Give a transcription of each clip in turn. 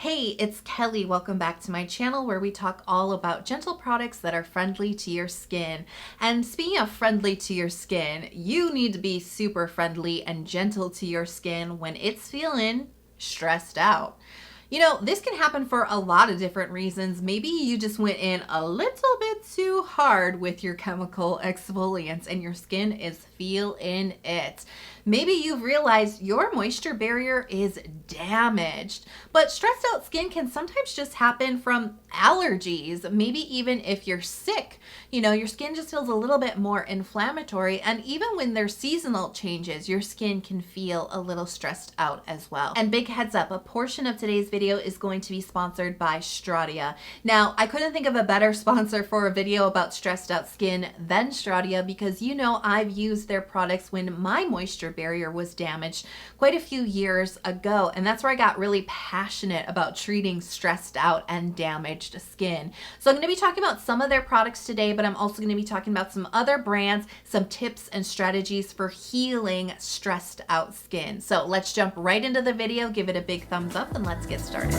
Hey, it's Kelly. Welcome back to my channel where we talk all about gentle products that are friendly to your skin. And speaking of friendly to your skin, you need to be super friendly and gentle to your skin when it's feeling stressed out. You know, this can happen for a lot of different reasons. Maybe you just went in a little bit too hard with your chemical exfoliants and your skin is feeling it. Maybe you've realized your moisture barrier is damaged, but stressed out skin can sometimes just happen from allergies. Maybe even if you're sick, you know, your skin just feels a little bit more inflammatory. And even when there's seasonal changes, your skin can feel a little stressed out as well. And big heads up, a portion of today's video is going to be sponsored by Stratia. Now, I couldn't think of a better sponsor for a video about stressed out skin than Stratia because you know I've used their products when my moisture barrier was damaged quite a few years ago, and that's where I got really passionate about treating stressed out and damaged skin. So I'm going to be talking about some of their products today, but I'm also going to be talking about some other brands, some tips and strategies for healing stressed out skin. So let's jump right into the video, give it a big thumbs up, and let's get started.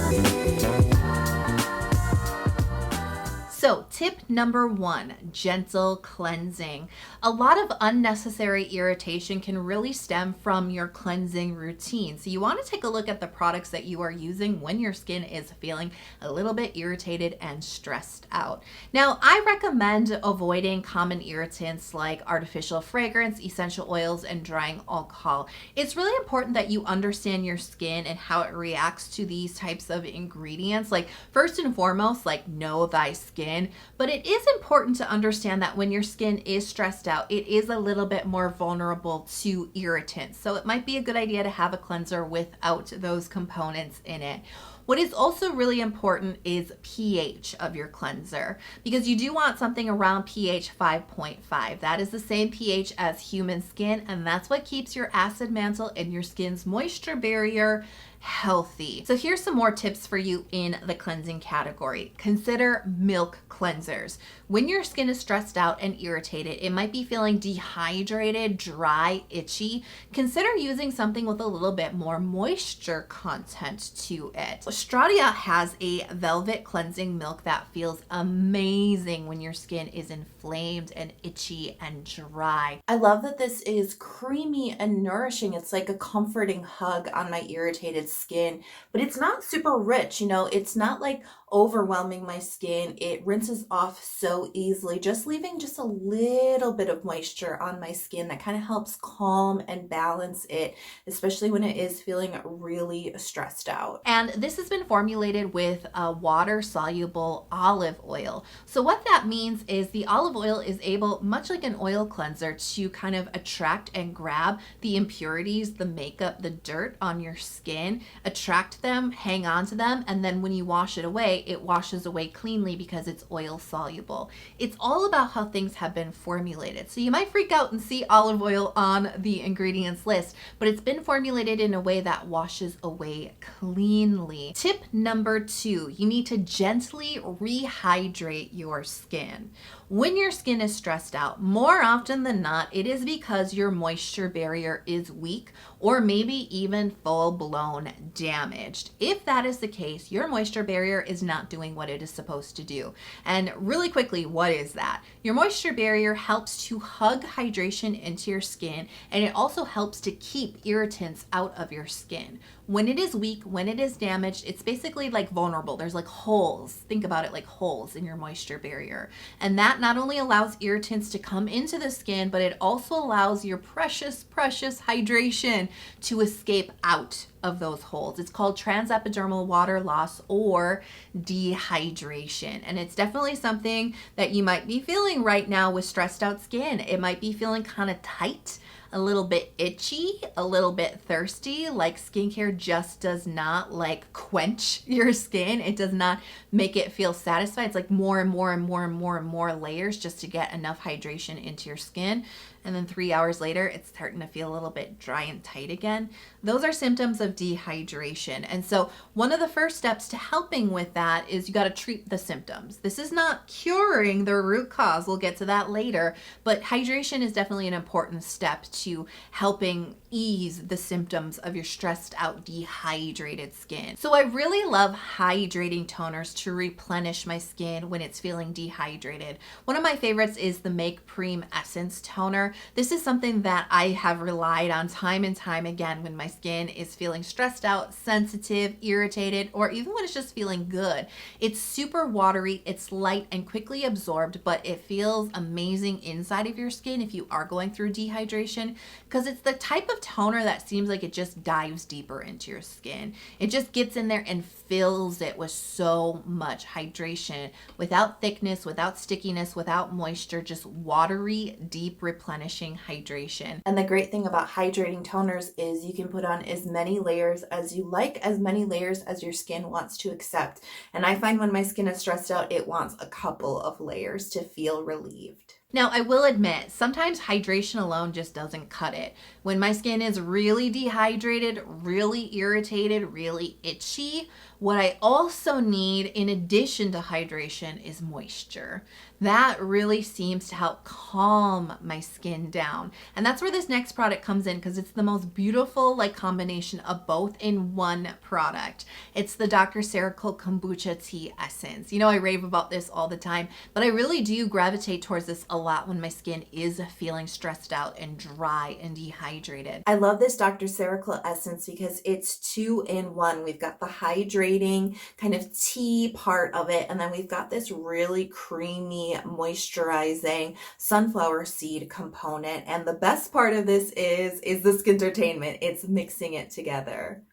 So tip number one, gentle cleansing. A lot of unnecessary irritation can really stem from your cleansing routine. So you want to take a look at the products that you are using when your skin is feeling a little bit irritated and stressed out. Now, I recommend avoiding common irritants like artificial fragrance, essential oils, and drying alcohol. It's really important that you understand your skin and how it reacts to these types of ingredients. Like first and foremost, like know thy skin. But it is important to understand that when your skin is stressed out, it is a little bit more vulnerable to irritants. So it might be a good idea to have a cleanser without those components in it. What is also really important is pH of your cleanser, because you do want something around pH 5.5. That is the same pH as human skin, and that's what keeps your acid mantle and your skin's moisture barrier healthy. So here's some more tips for you in the cleansing category. Consider milk cleansers. When your skin is stressed out and irritated, it might be feeling dehydrated, dry, itchy. Consider using something with a little bit more moisture content to it. Stratia has a velvet cleansing milk that feels amazing when your skin is inflamed and itchy and dry. I love that this is creamy and nourishing. It's like a comforting hug on my irritated skin, but it's not super rich, you know, it's not like overwhelming my skin. It rinses off so easily, just leaving just a little bit of moisture on my skin that kind of helps calm and balance it, especially when it is feeling really stressed out. And this has been formulated with a water-soluble olive oil. So what that means is the olive oil is able, much like an oil cleanser, to kind of attract and grab the impurities, the makeup, the dirt on your skin, attract them, hang on to them, and then when you wash it away, it washes away cleanly because it's oil soluble. It's all about how things have been formulated. So you might freak out and see olive oil on the ingredients list, but it's been formulated in a way that washes away cleanly. Tip number two, you need to gently rehydrate your skin. When your skin is stressed out, more often than not, it is because your moisture barrier is weak or maybe even full-blown damaged. If that is the case, your moisture barrier is not doing what it is supposed to do. And really quickly, what is that? Your moisture barrier helps to hug hydration into your skin, and it also helps to keep irritants out of your skin. When it is weak, when it is damaged, it's basically like vulnerable. There's like holes. Think about it like holes in your moisture barrier. And that not only allows irritants to come into the skin, but it also allows your precious, precious hydration to escape out of those holes. It's called transepidermal water loss or dehydration. And it's definitely something that you might be feeling right now with stressed out skin. It might be feeling kind of tight, a little bit itchy, a little bit thirsty, like skincare just does not like quench your skin. It does not make it feel satisfied. It's like more and more and more and more and more layers just to get enough hydration into your skin. and then 3 hours later, it's starting to feel a little bit dry and tight again. Those are symptoms of dehydration. And so one of the first steps to helping with that is you got to treat the symptoms. This is not curing the root cause. We'll get to that later, but hydration is definitely an important step to helping ease the symptoms of your stressed out, dehydrated skin. So I really love hydrating toners to replenish my skin when it's feeling dehydrated. One of my favorites is the Make Preme Essence Toner. This is something that I have relied on time and time again when my skin is feeling stressed out, sensitive, irritated, or even when it's just feeling good. It's super watery, it's light and quickly absorbed, but it feels amazing inside of your skin if you are going through dehydration, because it's the type of toner that seems like it just dives deeper into your skin. It just gets in there and fills it with so much hydration without thickness, without stickiness, without moisture, just watery, deep, replenishing hydration. And the great thing about hydrating toners is you can put on as many layers as you like, as many layers as your skin wants to accept. And I find when my skin is stressed out, it wants a couple of layers to feel relieved. Now, I will admit, sometimes hydration alone just doesn't cut it. When my skin is really dehydrated, really irritated, really itchy, what I also need in addition to hydration is moisture. That really seems to help calm my skin down. And that's where this next product comes in, because it's the most beautiful combination of both in one product. It's the Dr. Ceuracle Kombucha Tea Essence. You know, I rave about this all the time, but I really do gravitate towards this a lot when my skin is feeling stressed out and dry and dehydrated. I love this Dr. Ceuracle Essence because it's 2-in-1. We've got the hydrating kind of tea part of it, and then we've got this really creamy, moisturizing sunflower seed component. And the best part of this is the skintertainment. It's mixing it together.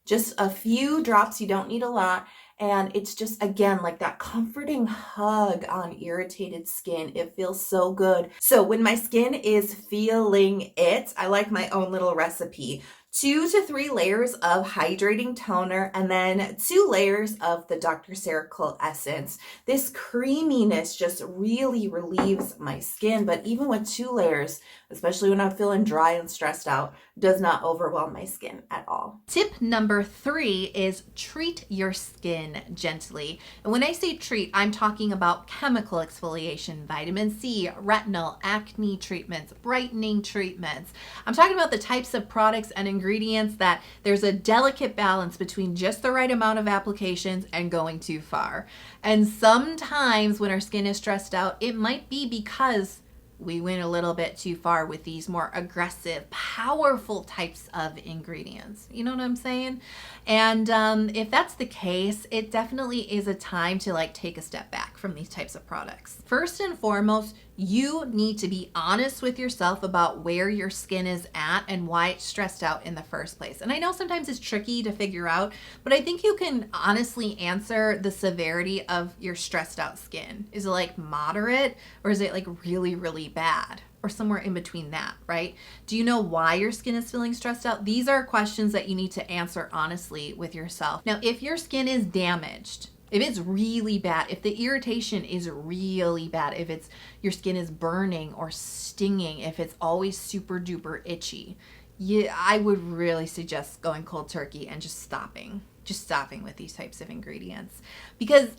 Just a few drops, you don't need a lot. And it's just, again, like that comforting hug on irritated skin. It feels so good. So when my skin is feeling it, I like my own little recipe. 2 to 3 layers of hydrating toner and then 2 layers of the Dr. Ceuracle Essence. This creaminess just really relieves my skin, but even with 2 layers, especially when I'm feeling dry and stressed out, does not overwhelm my skin at all. Tip number 3 is treat your skin gently. And when I say treat, I'm talking about chemical exfoliation, vitamin C, retinol, acne treatments, brightening treatments. I'm talking about the types of products and ingredients that there's a delicate balance between just the right amount of applications and going too far. And sometimes when our skin is stressed out, it might be because we went a little bit too far with these more aggressive, powerful types of ingredients. You know what I'm saying? And if that's the case, it definitely is a time to take a step back from these types of products. First and foremost, you need to be honest with yourself about where your skin is at and why it's stressed out in the first place. And I know sometimes it's tricky to figure out, but I think you can honestly answer the severity of your stressed out skin. Is it moderate, or is it really, really bad? Or somewhere in between that, right? Do you know why your skin is feeling stressed out? These are questions that you need to answer honestly with yourself. Now, if your skin is damaged, if it's really bad, if the irritation is really bad, if your skin is burning or stinging, if it's always super duper itchy, I would really suggest going cold turkey and just stopping with these types of ingredients. Because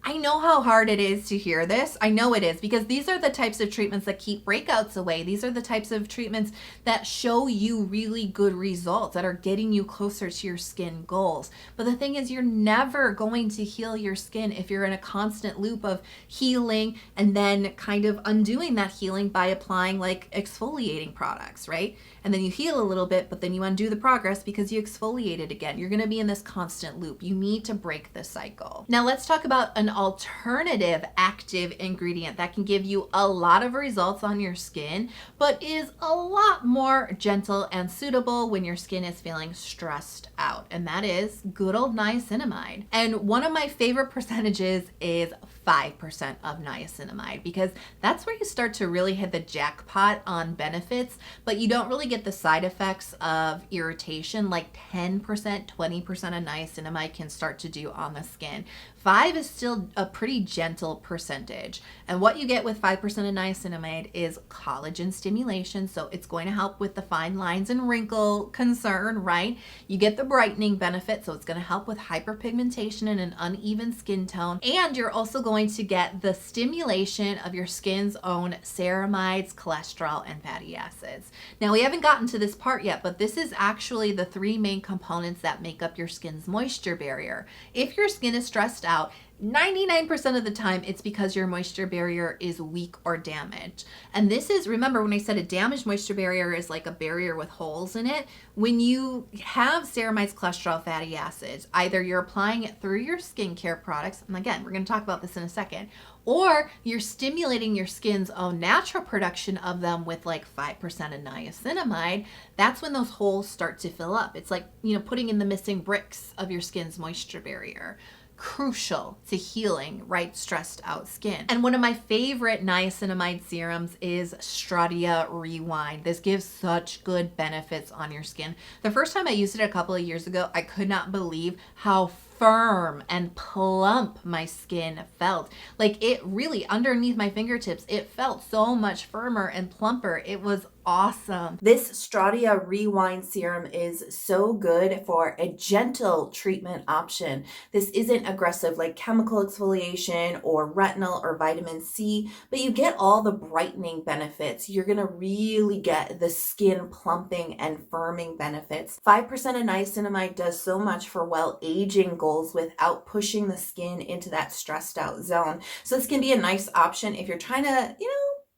I know how hard it is to hear this. I know it is, because these are the types of treatments that keep breakouts away. These are the types of treatments that show you really good results, that are getting you closer to your skin goals. But the thing is, you're never going to heal your skin if you're in a constant loop of healing and then kind of undoing that healing by applying exfoliating products, right? And then you heal a little bit, but then you undo the progress because you exfoliated again. You're going to be in this constant loop. You need to break the cycle. Now let's talk about an alternative active ingredient that can give you a lot of results on your skin, but is a lot more gentle and suitable when your skin is feeling stressed out. And that is good old niacinamide. And one of my favorite percentages is 5% of niacinamide, because that's where you start to really hit the jackpot on benefits, but you don't really get the side effects of irritation like 10%, 20% of niacinamide can start to do on the skin. 5 is still still a pretty gentle percentage. And what you get with 5% of niacinamide is collagen stimulation. So it's going to help with the fine lines and wrinkle concern, right? You get the brightening benefit. So it's going to help with hyperpigmentation and an uneven skin tone. And you're also going to get the stimulation of your skin's own ceramides, cholesterol, and fatty acids. Now, we haven't gotten to this part yet, but this is actually the three main components that make up your skin's moisture barrier. If your skin is stressed out, 99% of the time, it's because your moisture barrier is weak or damaged. And this is, remember when I said a damaged moisture barrier is like a barrier with holes in it. When you have ceramides, cholesterol, fatty acids, either you're applying it through your skincare products, and again, we're going to talk about this in a second, or you're stimulating your skin's own natural production of them with like 5% of niacinamide. That's when those holes start to fill up. It's like, putting in the missing bricks of your skin's moisture barrier. Crucial to healing, right, stressed out skin. And one of my favorite niacinamide serums is Stratia Rewind. This gives such good benefits on your skin. The first time I used it a couple of years ago, I could not believe how firm and plump my skin felt. Like, it really, underneath my fingertips, it felt so much firmer and plumper. It was awesome. This Stratia Rewind serum is so good for a gentle treatment option. This isn't aggressive like chemical exfoliation or retinol or vitamin C, but you get all the brightening benefits. You're gonna really get the skin plumping and firming benefits. 5% of niacinamide does so much for well-aging goals without pushing the skin into that stressed out zone. So this can be a nice option if you're trying to,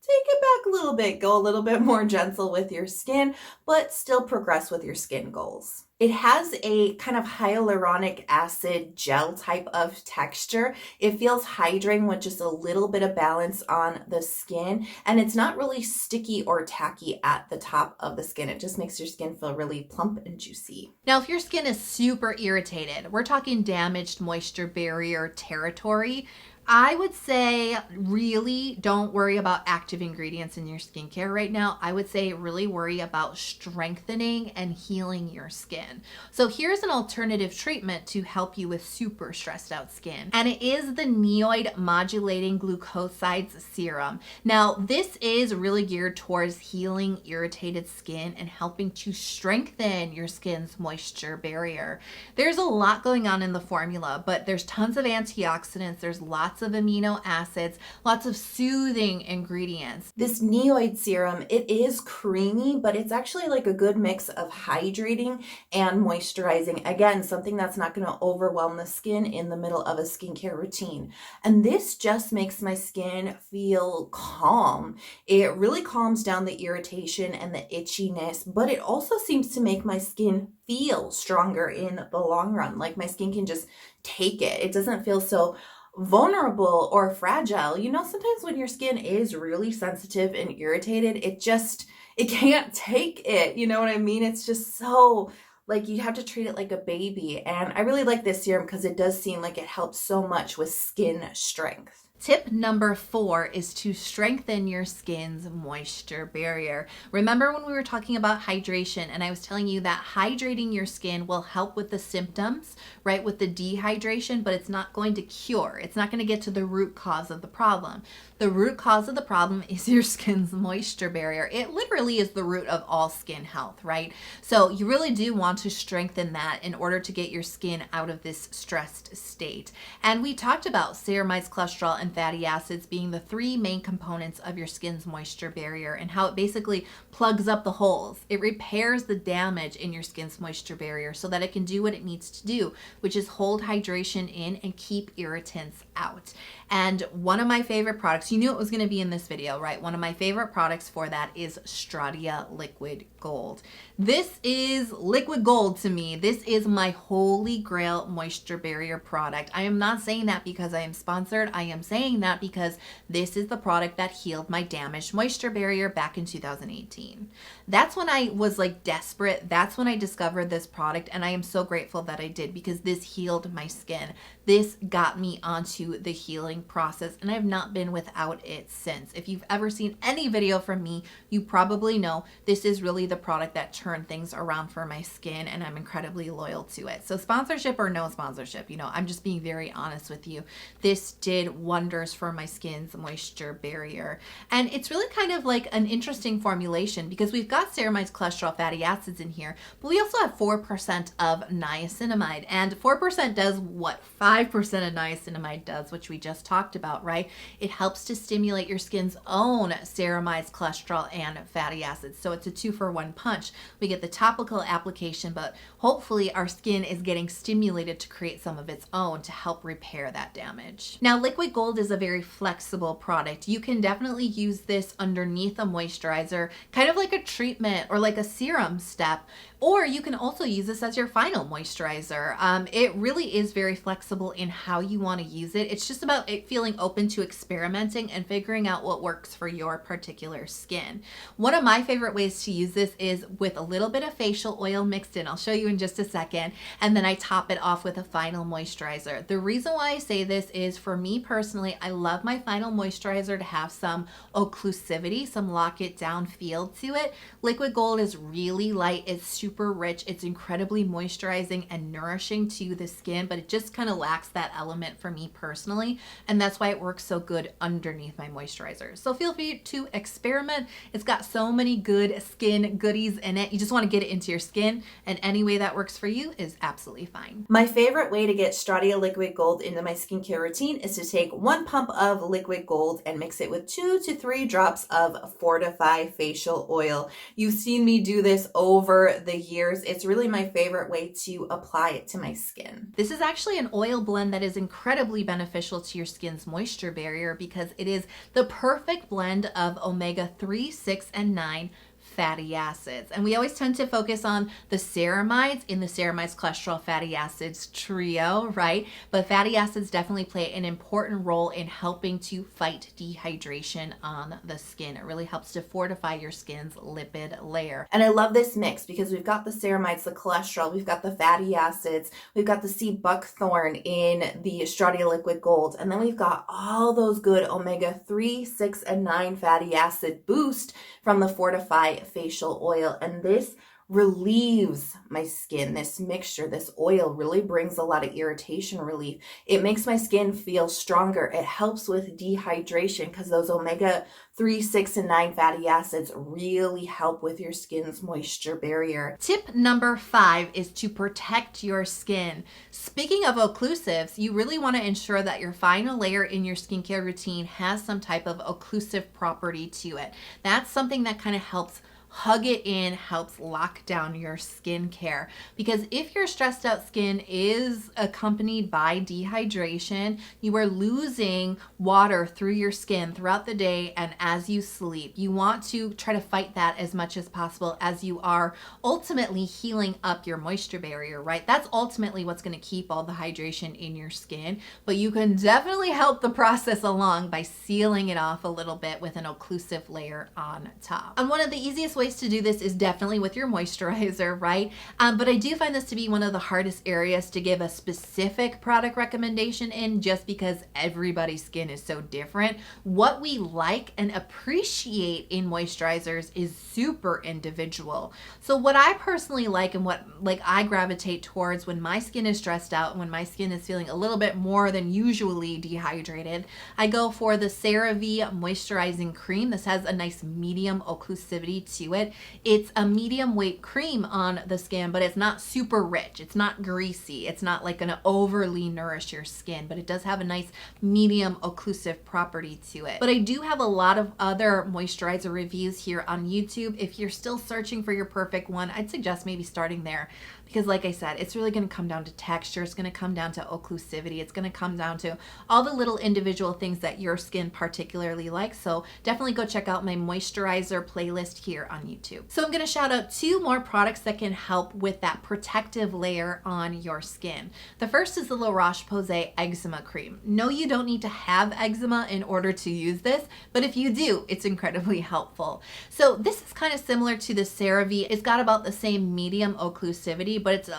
take it back a little bit, go a little bit more gentle with your skin, but still progress with your skin goals. It has a kind of hyaluronic acid gel type of texture. It feels hydrating with just a little bit of balance on the skin, and it's not really sticky or tacky at the top of the skin. It just makes your skin feel really plump and juicy. Now, if your skin is super irritated, we're talking damaged moisture barrier territory, I would say really don't worry about active ingredients in your skincare right now. I would say really worry about strengthening and healing your skin. So here's an alternative treatment to help you with super stressed out skin. And it is the NIOD Modulating Glucosides Serum. Now, this is really geared towards healing irritated skin and helping to strengthen your skin's moisture barrier. There's a lot going on in the formula, but there's tons of antioxidants. There's lots of amino acids, lots of soothing ingredients. This NIOD serum, it is creamy, but it's actually like a good mix of hydrating and moisturizing. Again, something that's not going to overwhelm the skin in the middle of a skincare routine. And this just makes my skin feel calm. It really calms down the irritation and the itchiness, but it also seems to make my skin feel stronger in the long run. Like my skin can just take it. It doesn't feel so vulnerable or fragile. Sometimes when your skin is really sensitive and irritated, it can't take it. You know what I mean? It's just so, like, you have to treat it like a baby. And I really like this serum because it does seem like it helps so much with skin strength. Tip number 4 is to strengthen your skin's moisture barrier. Remember when we were talking about hydration and I was telling you that hydrating your skin will help with the symptoms, right, with the dehydration, but it's not going to cure. It's not going to get to the root cause of the problem. The root cause of the problem is your skin's moisture barrier. It literally is the root of all skin health, right? So you really do want to strengthen that in order to get your skin out of this stressed state. And we talked about ceramides, cholesterol, and fatty acids being the 3 main components of your skin's moisture barrier and how it basically plugs up the holes. It repairs the damage in your skin's moisture barrier so that it can do what it needs to do, which is hold hydration in and keep irritants out. And one of my favorite products, you knew it was going to be in this video, right? One of my favorite products for that is Stratia Liquid Gold. This is liquid gold to me. This is my holy grail moisture barrier product. I am not saying that because I am sponsored. I am saying that because this is the product that healed my damaged moisture barrier back in 2018. That's when I was like desperate. That's when I discovered this product, and I am so grateful that I did because this healed my skin. This got me onto the healing process, and I have not been without it since. If you've ever seen any video from me, you probably know this is really the product that turned turn things around for my skin, and I'm incredibly loyal to it. So sponsorship or no sponsorship, you know, I'm just being very honest with you. This did wonders for my skin's moisture barrier. And it's really kind of like an interesting formulation because we've got ceramides, cholesterol, fatty acids in here, but we also have 4% of niacinamide. And 4% does what 5% of niacinamide does, which we just talked about, right? It helps to stimulate your skin's own ceramides, cholesterol, and fatty acids. So it's a 2-for-1 punch. We get the topical application, but hopefully our skin is getting stimulated to create some of its own to help repair that damage. Now, liquid gold is a very flexible product. You can definitely use this underneath a moisturizer, kind of like a treatment or like a serum step, or you can also use this as your final moisturizer. It really is very flexible in how you want to use it. It's just about it feeling open to experimenting and figuring out what works for your particular skin. One of my favorite ways to use this is with a little bit of facial oil mixed in. I'll show you in just a second. And then I top it off with a final moisturizer. The reason why I say this is for me personally, I love my final moisturizer to have some occlusivity, some lock it down feel to it. Liquid gold is really light. It's super rich. It's incredibly moisturizing and nourishing to the skin, but it just kind of lacks that element for me personally. And that's why it works so good underneath my moisturizer. So feel free to experiment. It's got so many good skin goodies in it. You just want to get it into your skin, and any way that works for you is absolutely fine. My favorite way to get Stratia liquid gold into my skincare routine is to take 1 pump of liquid gold and mix it with 2 to 3 drops of Fortify facial oil. You've seen me do this over the years. It's really my favorite way to apply it to my skin. This is actually an oil blend that is incredibly beneficial to your skin's moisture barrier because it is the perfect blend of omega-3, 6, and 9 fatty acids. And we always tend to focus on the ceramides in the ceramides, cholesterol, fatty acids trio, right? But fatty acids definitely play an important role in helping to fight dehydration on the skin. It really helps to fortify your skin's lipid layer. And I love this mix because we've got the ceramides, the cholesterol, we've got the fatty acids, we've got the sea buckthorn in the Stratia liquid gold, and then we've got all those good omega-3, 6, and 9 fatty acid boost from the Fortify facial oil. And this relieves my skin. This mixture, this oil really brings a lot of irritation relief. It makes my skin feel stronger. It helps with dehydration because those omega-3, 6, and 9 fatty acids really help with your skin's moisture barrier. Tip number 5 is to protect your skin. Speaking of occlusives, you really want to ensure that your final layer in your skincare routine has some type of occlusive property to it. That's something that kind of helps hug it in, helps lock down your skincare. Because if your stressed out skin is accompanied by dehydration, you are losing water through your skin throughout the day and as you sleep. You want to try to fight that as much as possible as you are ultimately healing up your moisture barrier, right? That's ultimately what's going to keep all the hydration in your skin, but you can definitely help the process along by sealing it off a little bit with an occlusive layer on top. And one of the easiest ways to do this is definitely with your moisturizer, right? But I do find this to be one of the hardest areas to give a specific product recommendation in, just because everybody's skin is so different. What we like and appreciate in moisturizers is super individual. So what I personally like and what I gravitate towards when my skin is stressed out and when my skin is feeling a little bit more than usually dehydrated, I go for the Cerave moisturizing cream. This has a nice medium occlusivity to it. It's a medium weight cream on the skin, but it's not super rich. It's not greasy. It's not like gonna overly nourish your skin, but it does have a nice medium occlusive property to it. But I do have a lot of other moisturizer reviews here on YouTube. If you're still searching for your perfect one, I'd suggest maybe starting there. Because like I said, it's really going to come down to texture. It's going to come down to occlusivity. It's going to come down to all the little individual things that your skin particularly likes. So definitely go check out my moisturizer playlist here on YouTube. So I'm going to shout out 2 more products that can help with that protective layer on your skin. The first is the Roche Posay Eczema Cream. No, you don't need to have eczema in order to use this, but if you do, it's incredibly helpful. So this is kind of similar to the Cerave. It's got about the same medium occlusivity, but it's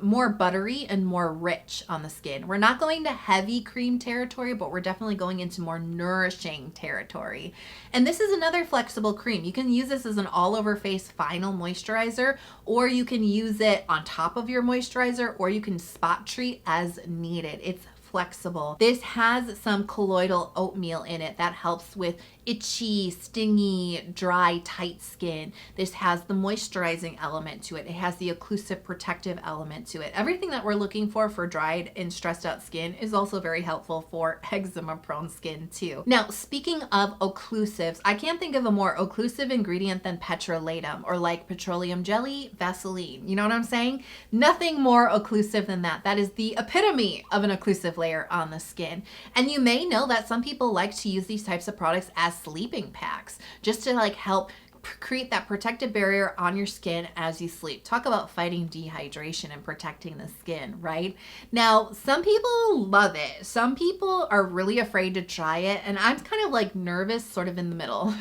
more buttery and more rich on the skin. We're not going to heavy cream territory, but we're definitely going into more nourishing territory. And this is another flexible cream. You can use this as an all-over face final moisturizer, or you can use it on top of your moisturizer, or you can spot treat as needed. It's flexible. This has some colloidal oatmeal in it that helps with itchy, stingy, dry, tight skin. This has the moisturizing element to it. It has the occlusive protective element to it. Everything that we're looking for dried and stressed out skin is also very helpful for eczema prone skin too. Now, speaking of occlusives, I can't think of a more occlusive ingredient than petrolatum, or like petroleum jelly, Vaseline. You know what I'm saying? Nothing more occlusive than that. That is the epitome of an occlusive layer on the skin. And you may know that some people like to use these types of products as sleeping packs, just to like help create that protective barrier on your skin as you sleep. Talk about fighting dehydration and protecting the skin, right? Now, some people love it. Some people are really afraid to try it, and I'm kind of like nervous, sort of in the middle.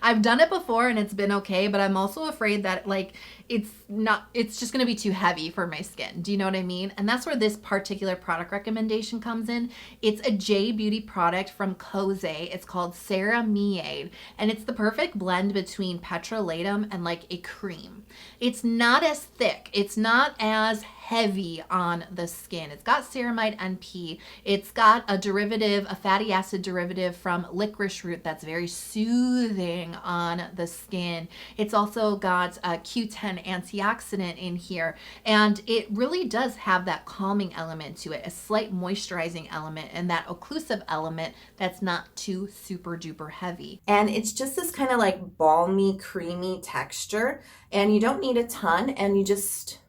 I've done it before and it's been okay, but I'm also afraid that like it's just going to be too heavy for my skin. Do you know what I mean? And that's where this particular product recommendation comes in. It's a J Beauty product from Kose. It's called Ceramiaid, and it's the perfect blend between petrolatum and like a cream. It's not as thick. It's not as heavy on the skin. It's got ceramide NP. It's got a derivative, a fatty acid derivative from licorice root that's very soothing on the skin. It's also got a Q10 antioxidant in here, and it really does have that calming element to it, a slight moisturizing element, and that occlusive element that's not too super duper heavy. And it's just this kind of like balmy, creamy texture, and you don't need a ton, and you just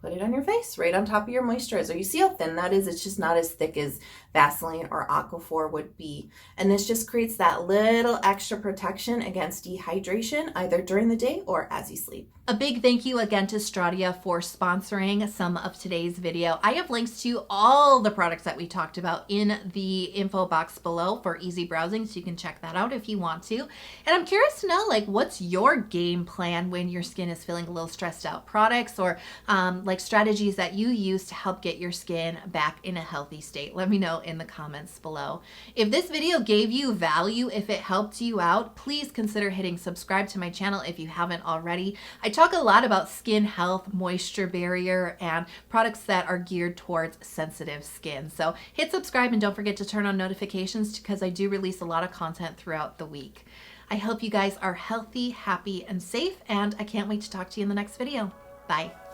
put it on your face, right on top of your moisturizer. You see how thin that is? It's just not as thick as Vaseline or Aquaphor would be. And this just creates that little extra protection against dehydration, either during the day or as you sleep. A big thank you again to Stratia for sponsoring some of today's video. I have links to all the products that we talked about in the info box below for easy browsing, so you can check that out if you want to. And I'm curious to know, like, what's your game plan when your skin is feeling a little stressed out? Products or like strategies that you use to help get your skin back in a healthy state. Let me know in the comments below. If this video gave you value, if it helped you out, please consider hitting subscribe to my channel if you haven't already. I talk a lot about skin health, moisture barrier, and products that are geared towards sensitive skin. So hit subscribe and don't forget to turn on notifications, because I do release a lot of content throughout the week. I hope you guys are healthy, happy, and safe, and I can't wait to talk to you in the next video. Bye.